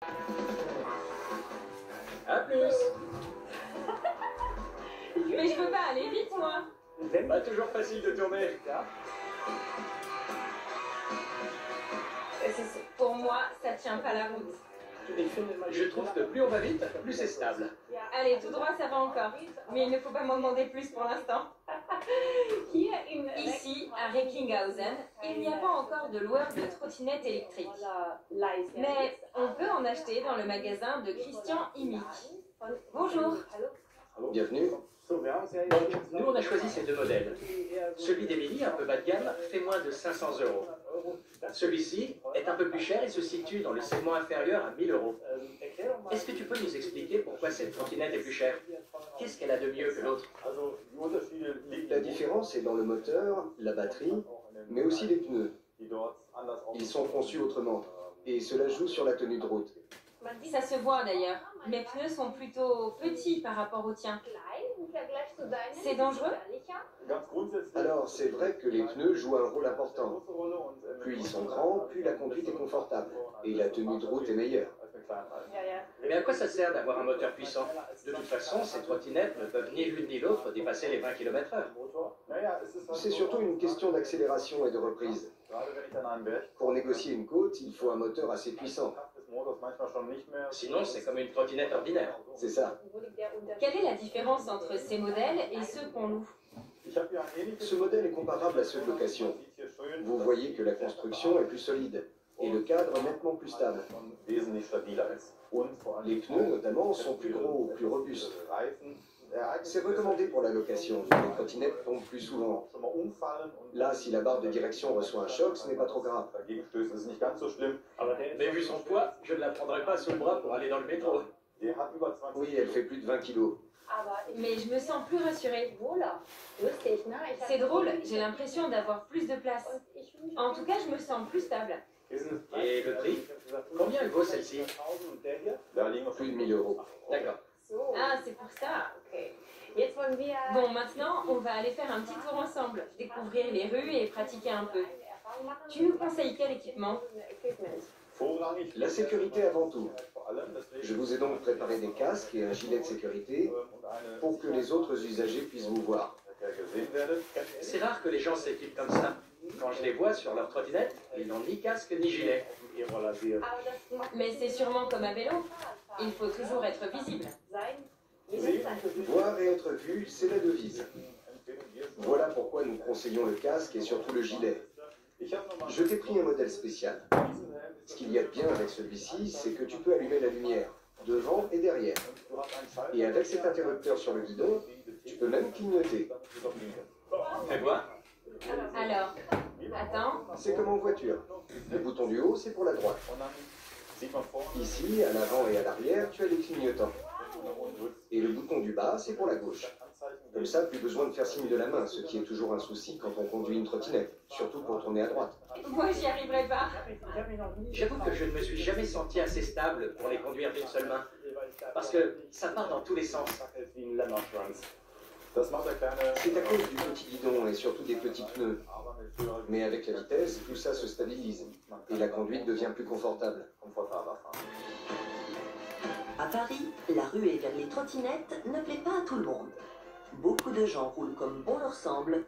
À plus. Mais je veux pas aller vite, moi. Pas toujours facile de tourner. Pour moi, ça tient pas la route. Je trouve que plus on va vite, plus c'est stable. Allez, tout droit, ça va encore. Mais il ne faut pas m'en demander plus pour l'instant. Ici, à Recklinghausen, il n'y a pas encore de loueur de trottinettes électriques. Mais on peut en acheter dans le magasin de Christian Imick. Bonjour. Bienvenue. Donc, nous on a choisi ces deux modèles. Celui d'Emilie, un peu bas de gamme, fait moins de 500 €. Celui-ci est un peu plus cher et se situe dans le segment inférieur à 1000 €. Est-ce que tu peux nous expliquer pourquoi cette trottinette est plus chère? Qu'est-ce qu'elle a de mieux que l'autre? La différence est dans le moteur, la batterie, mais aussi les pneus. Ils sont conçus autrement, et cela joue sur la tenue de route. Ça se voit d'ailleurs. Mes pneus sont plutôt petits par rapport aux tiens. C'est dangereux? Alors, c'est vrai que les pneus jouent un rôle important. Plus ils sont grands, plus la conduite est confortable, et la tenue de route est meilleure. Mais à quoi ça sert d'avoir un moteur puissant? De toute façon, ces trottinettes ne peuvent ni l'une ni l'autre dépasser les 20 km/h. C'est surtout une question d'accélération et de reprise. Pour négocier une côte, il faut un moteur assez puissant. Sinon, c'est comme une trottinette ordinaire. C'est ça. Quelle est la différence entre ces modèles et ceux qu'on loue? Ce modèle est comparable à ceux de location. Vous voyez que la construction est plus solide, et le cadre nettement plus stable. Les pneus, notamment, sont plus gros, plus robustes. C'est recommandé pour la location. Les trottinettes tombent plus souvent. Là, si la barre de direction reçoit un choc, ce n'est pas trop grave. Mais vu son poids, je ne la prendrai pas sous le bras pour aller dans le métro. Oui, elle fait plus de 20 kilos. Mais je me sens plus rassurée. C'est drôle, j'ai l'impression d'avoir plus de place. En tout cas, je me sens plus stable. Et le prix? Combien elle vaut celle-ci? Plus de 1000 €. D'accord. Ah, c'est pour ça. Bon, maintenant, on va aller faire un petit tour ensemble, découvrir les rues et pratiquer un peu. Tu nous conseilles quel équipement? La sécurité avant tout. Je vous ai donc préparé des casques et un gilet de sécurité pour que les autres usagers puissent vous voir. C'est rare que les gens s'équipent comme ça. Quand je les vois sur leur trottinette, ils n'ont ni casque ni gilet. Mais c'est sûrement comme à vélo. Il faut toujours être visible. Voir et être vu, c'est la devise. Voilà pourquoi nous conseillons le casque et surtout le gilet. Je t'ai pris un modèle spécial. Ce qu'il y a de bien avec celui-ci, c'est que tu peux allumer la lumière, devant et derrière. Et avec cet interrupteur sur le guidon, tu peux même clignoter. Fais voir. Alors, attends. C'est comme en voiture. Le bouton du haut, c'est pour la droite. Ici, à l'avant et à l'arrière, tu as les clignotants. Et le bouton du bas, c'est pour la gauche. Comme ça, plus besoin de faire signe de la main, ce qui est toujours un souci quand on conduit une trottinette, surtout pour tourner à droite. Moi, j'y arriverai pas. J'avoue que je ne me suis jamais senti assez stable pour les conduire d'une seule main. Parce que ça part dans tous les sens. C'est à cause du petit guidon et surtout des petits pneus. Mais avec la vitesse, tout ça se stabilise et la conduite devient plus confortable. À Paris, la ruée vers les trottinettes ne plaît pas à tout le monde. Beaucoup de gens roulent comme bon leur semble